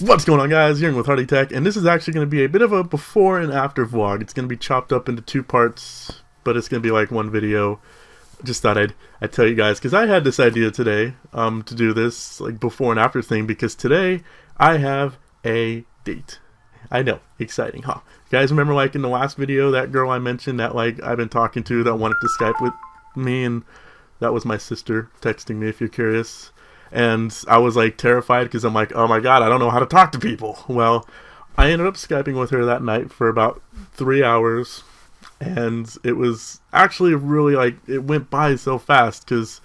What's going on, guys? You're with Hoodie Tech, and this is actually going to be a bit of a before and after vlog. It's going to be chopped up into two parts, but it's going to be like one video. Just thought I'd tell you guys, because I had this idea today to do this like before and after thing, because today I have a date. I know, exciting, huh? You guys remember like in the last video, that girl I mentioned that like I've been talking to that wanted to Skype with me, and that was my sister texting me, if you're curious. And I was like terrified because I'm like, oh my god, I don't know how to talk to people. Well, I ended up Skyping with her that night for about 3 hours, and it was actually really like, it went by so fast because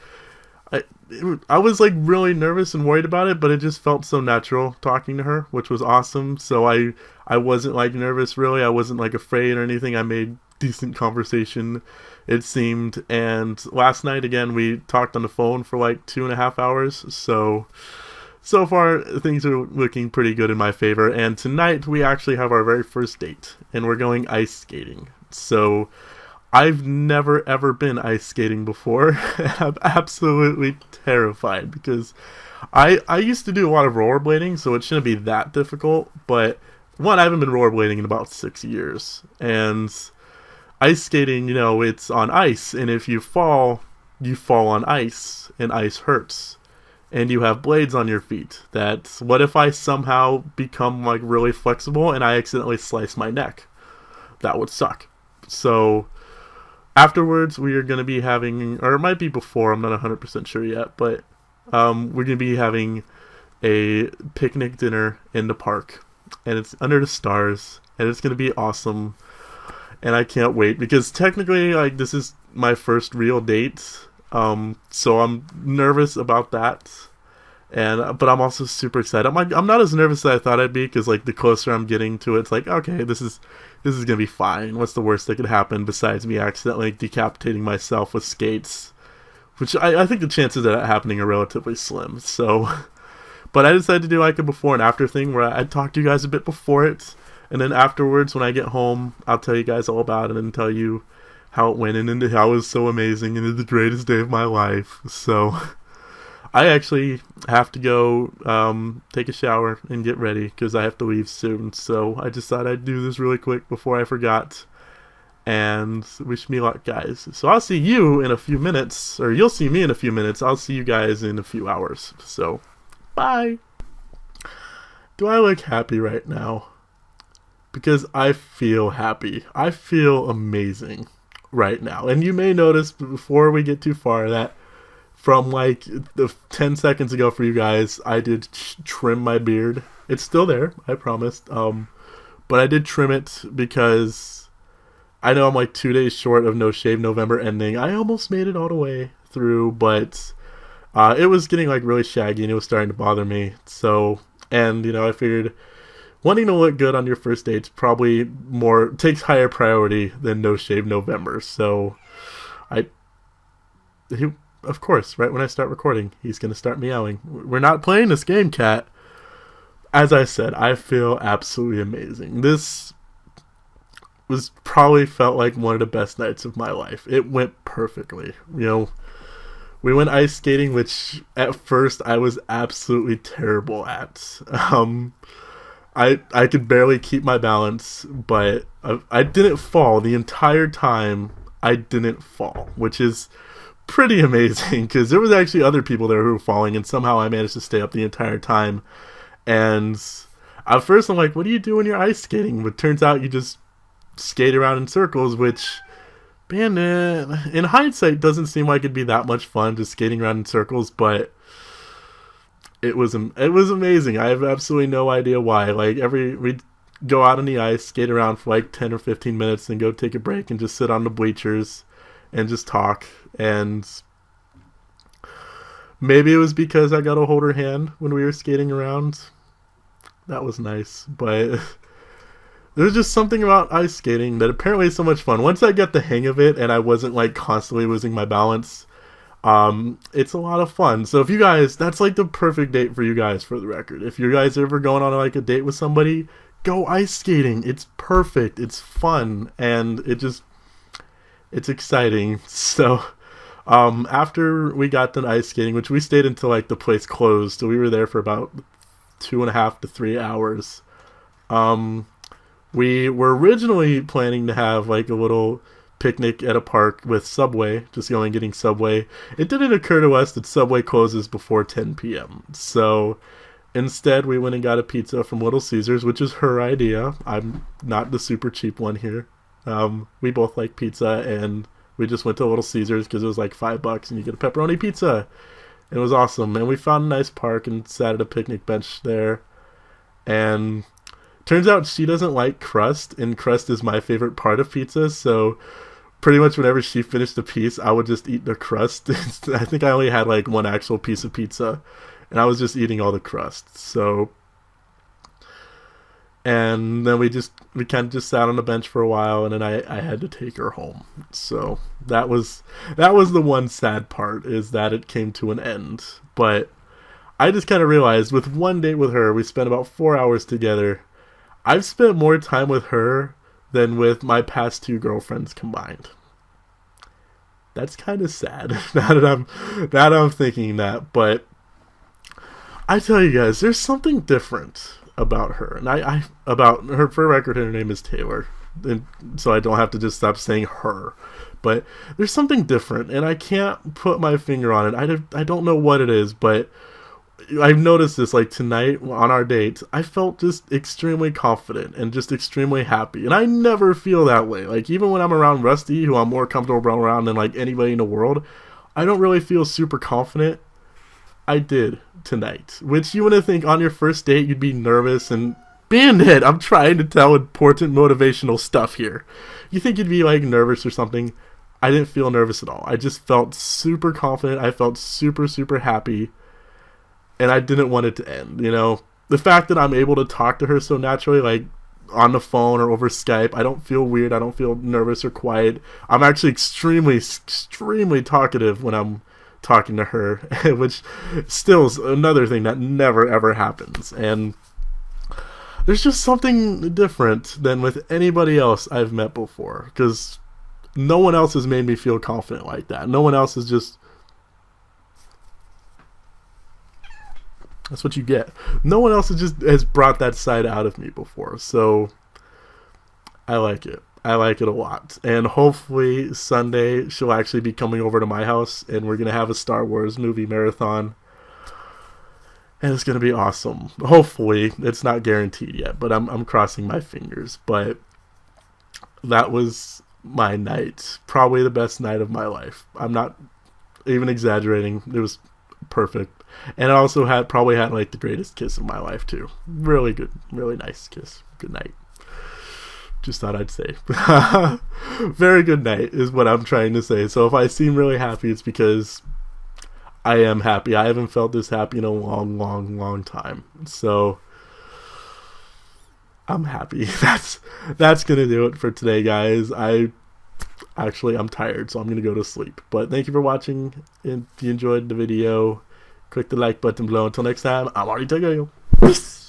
I was like really nervous and worried about it, but it just felt so natural talking to her, which was awesome. So I wasn't like nervous really. I wasn't like afraid or anything. I made decent conversation, it seemed. And last night again we talked on the phone for like 2.5 hours. So far things are looking pretty good in my favor. And tonight we actually have our very first date, and we're going ice skating. So I've never ever been ice skating before. I'm absolutely terrified because I used to do a lot of rollerblading, so it shouldn't be that difficult. But one, I haven't been rollerblading in about 6 years, and ice skating, you know, it's on ice, and if you fall on ice, and ice hurts, and you have blades on your feet. That's what if I somehow become like really flexible and I accidentally slice my neck? That would suck. So afterwards, we are going to be having, or it might be before, I'm not 100% sure yet, but we're going to be having a picnic dinner in the park, and it's under the stars, and it's going to be awesome, and I can't wait, because technically, like, this is my first real date, so I'm nervous about that, but I'm also super excited. I'm not as nervous as I thought I'd be, because like the closer I'm getting to it, it's like, okay, this is gonna be fine. What's the worst that could happen besides me accidentally decapitating myself with skates? Which I think the chances of that happening are relatively slim. So, but I decided to do like a before and after thing where I'd talk to you guys a bit before it, and then afterwards when I get home, I'll tell you guys all about it and tell you how it went and how it was so amazing and it's the greatest day of my life. So I actually have to go take a shower and get ready because I have to leave soon. So I just thought I'd do this really quick before I forgot. And wish me luck, guys. So I'll see you in a few minutes, or you'll see me in a few minutes. I'll see you guys in a few hours. So, bye. Do I look happy right now? Because I feel happy. I feel amazing right now. And you may notice before we get too far that from like the 10 seconds ago for you guys, I did trim my beard. It's still there, I promised. But I did trim it because I know I'm like 2 days short of No Shave November ending. I almost made it all the way through, but it was getting like really shaggy and it was starting to bother me. So, and you know, I figured wanting to look good on your first date's probably takes higher priority than No Shave November. So of course, right when I start recording, he's going to start meowing. We're not playing this game, cat. As I said, I feel absolutely amazing. This was probably felt like one of the best nights of my life. It went perfectly. You know, we went ice skating, which at first I was absolutely terrible at. I could barely keep my balance, but I didn't fall the entire time. I didn't fall, which is pretty amazing because there was actually other people there who were falling, and somehow I managed to stay up the entire time. And at first I'm like, what do you do when you're ice skating? But turns out you just skate around in circles, which, man, in hindsight doesn't seem like it'd be that much fun just skating around in circles, but it was amazing. I have absolutely no idea why. Like we'd go out on the ice, skate around for like 10 or 15 minutes, then go take a break and just sit on the bleachers and just talk. And maybe it was because I got to hold her hand when we were skating around. That was nice, but there's just something about ice skating that apparently is so much fun. Once I got the hang of it and I wasn't like constantly losing my balance, it's a lot of fun. So if you guys, that's like the perfect date for you guys, for the record. If you guys are ever going on like a date with somebody, go ice skating. It's perfect. It's fun. And it's exciting. So after we got done ice skating, which we stayed until like the place closed, so we were there for about 2.5 to 3 hours. We were originally planning to have like a little picnic at a park with Subway, just going getting Subway. It didn't occur to us that Subway closes before 10 p.m. So instead, we went and got a pizza from Little Caesars, which is her idea. I'm not the super cheap one here. We both like pizza, and we just went to Little Caesars because it was like $5 and you get a pepperoni pizza. It was awesome. And we found a nice park and sat at a picnic bench there. And turns out she doesn't like crust, and crust is my favorite part of pizza. So pretty much whenever she finished a piece, I would just eat the crust. I think I only had like one actual piece of pizza, and I was just eating all the crust. So, and then we kind of just sat on the bench for a while, and then I had to take her home. So that was the one sad part, is that it came to an end. But I just kind of realized with one date with her, we spent about 4 hours together. I've spent more time with her than with my past 2 girlfriends combined. That's kind of sad now that I'm thinking that, but I tell you guys, there's something different about her, and I about her. For record, her name is Taylor, and so I don't have to just stop saying her. But there's something different, and I can't put my finger on it. I don't know what it is, but I've noticed this, like tonight on our date, I felt just extremely confident and just extremely happy. And I never feel that way. Like, even when I'm around Rusty, who I'm more comfortable around than like anybody in the world, I don't really feel super confident. I did tonight, which you would think on your first date you'd be nervous and Bandit, I'm trying to tell important motivational stuff here. You think you'd be like nervous or something. I didn't feel nervous at all. I just felt super confident. I felt super, super happy. And I didn't want it to end, you know. The fact that I'm able to talk to her so naturally, like on the phone or over Skype, I don't feel weird. I don't feel nervous or quiet. I'm actually extremely, extremely talkative when I'm talking to her, which still is another thing that never, ever happens. And there's just something different than with anybody else I've met before, because no one else has made me feel confident like that. No one else has just... That's what you get. No one else has brought that side out of me before. So I like it. I like it a lot. And hopefully Sunday she'll actually be coming over to my house, and we're going to have a Star Wars movie marathon. And it's going to be awesome. Hopefully. It's not guaranteed yet, but I'm crossing my fingers. But that was my night. Probably the best night of my life. I'm not even exaggerating. It was perfect. And I also probably had like the greatest kiss of my life too. Really good, really nice kiss. Good night. Just thought I'd say. Very good night is what I'm trying to say. So if I seem really happy, it's because I am happy. I haven't felt this happy in a long, long, long time. So I'm happy. That's gonna do it for today, guys. I'm tired, so I'm gonna go to sleep. But thank you for watching. If you enjoyed the video, click the like button below. Until next time, I'm already taking you. Peace.